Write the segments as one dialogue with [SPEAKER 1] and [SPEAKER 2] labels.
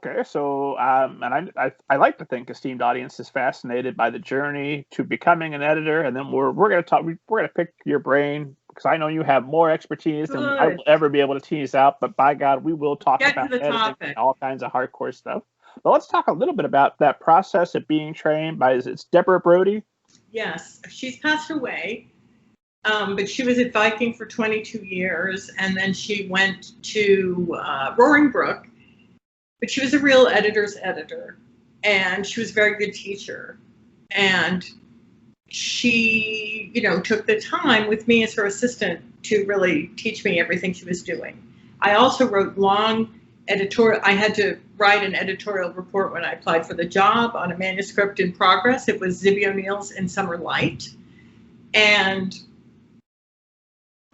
[SPEAKER 1] Okay, so and I like to think esteemed audience is fascinated by the journey to becoming an editor, and then we're going to talk. We're going to pick your brain because I know you have more expertise than I will ever be able to tease out. But by God, we will talk about editing and all kinds of hardcore stuff. But let's talk a little bit about that process of being trained by. It's Debra Brody.
[SPEAKER 2] Yes, she's passed away, but she was at Viking for 22 years, and then she went to Roaring Brook. But she was a real editor's editor, and she was a very good teacher. And she, took the time with me as her assistant to really teach me everything she was doing. I also wrote long editorial. I had to write an editorial report when I applied for the job on a manuscript in progress. It was Zibby O'Neill's In Summer Light. And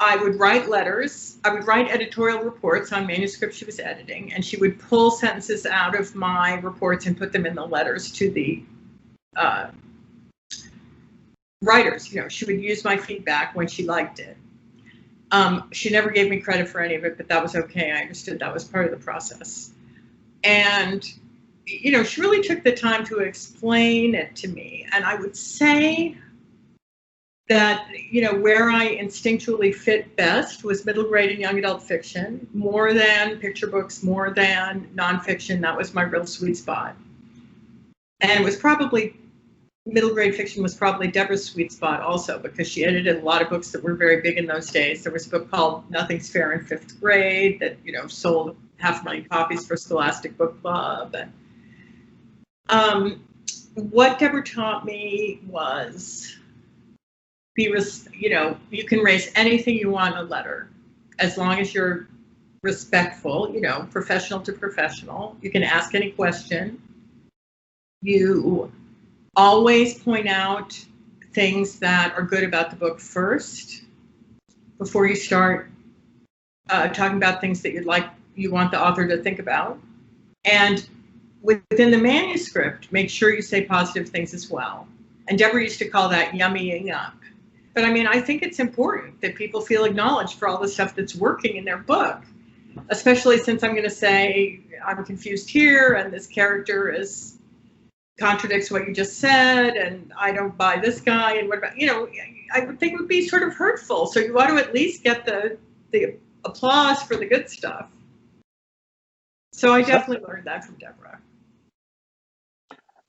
[SPEAKER 2] I would write letters. I would write editorial reports on manuscripts she was editing, and she would pull sentences out of my reports and put them in the letters to the writers. She would use my feedback when she liked it. She never gave me credit for any of it, but that was okay. I understood that was part of the process. And, she really took the time to explain it to me. And I would say that, where I instinctually fit best was middle grade and young adult fiction, more than picture books, more than nonfiction. That was my real sweet spot. And it was probably, middle grade fiction was probably Debra's sweet spot also, because she edited a lot of books that were very big in those days. There was a book called Nothing's Fair in Fifth Grade that, sold 500,000 copies for Scholastic Book Club. And what Debra taught me was, you can raise anything you want in a letter, as long as you're respectful, professional to professional. You can ask any question. You always point out things that are good about the book first, before you start talking about things that you want the author to think about. And within the manuscript, make sure you say positive things as well. And Debra used to call that yummying up. But I think it's important that people feel acknowledged for all the stuff that's working in their book, especially since I'm going to say, I'm confused here, and this character contradicts what you just said, and I don't buy this guy, and what about, I would think it would be sort of hurtful. So you want to at least get the applause for the good stuff. So I definitely learned that from Debra.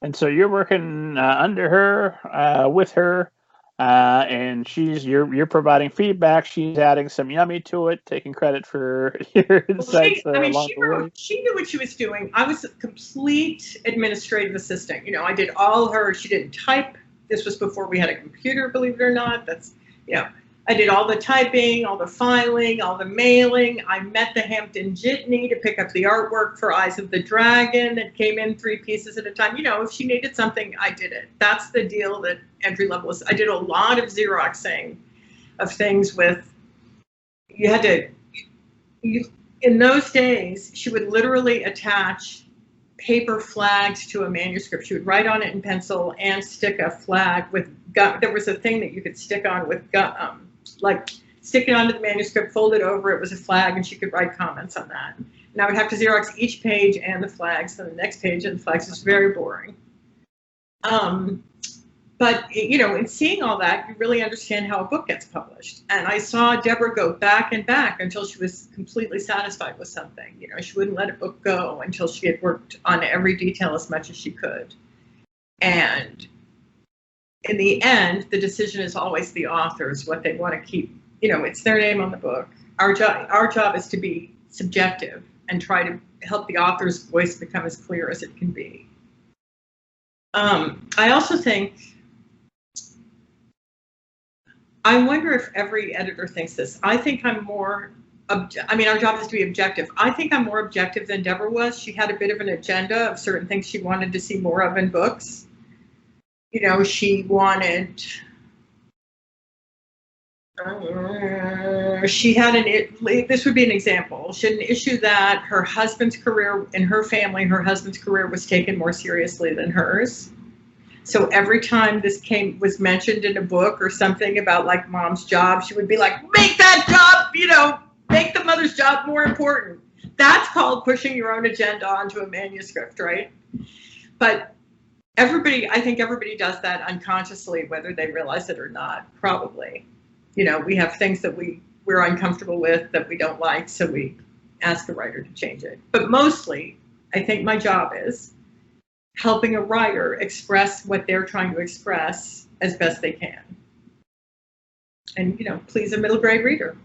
[SPEAKER 1] And so you're working under her, with her, and you're providing feedback. She's adding some yummy to it, taking credit for your insights along the way.
[SPEAKER 2] She knew what she was doing. I was a complete administrative assistant. I did all her. She didn't type. This was before we had a computer, believe it or not. I did all the typing, all the filing, all the mailing. I met the Hampton Jitney to pick up the artwork for Eyes of the Dragon. It came in 3 pieces at a time. If she needed something, I did it. That's the deal that entry level is. I did a lot of Xeroxing of things in those days, she would literally attach paper flags to a manuscript. She would write on it in pencil and stick a flag with gum. There was a thing that you could stick on with gum, stick it onto the manuscript, fold it over, it was a flag, and she could write comments on that. And I would have to Xerox each page and the flags, and the next page and the flags. It's very boring. But, in seeing all that, you really understand how a book gets published. And I saw Debra go back and back until she was completely satisfied with something. She wouldn't let a book go until she had worked on every detail as much as she could. And in the end, the decision is always the author's, what they want to keep. It's their name on the book. Our job is to be subjective and try to help the author's voice become as clear as it can be. I also think, I wonder if every editor thinks this. I think I'm more, our job is to be objective. I think I'm more objective than Debra was. She had a bit of an agenda of certain things she wanted to see more of in books. She wanted, this would be an example. She had an issue that her husband's career, in her family, her husband's career was taken more seriously than hers. So every time this was mentioned in a book or something about mom's job, she would be like, make that job, make the mother's job more important. That's called pushing your own agenda onto a manuscript, right? But I think everybody does that unconsciously, whether they realize it or not, probably. You know, we have things that we're uncomfortable with, that we don't like, so we ask a writer to change it. But mostly, I think my job is helping a writer express what they're trying to express as best they can. And, you know, please a middle grade reader.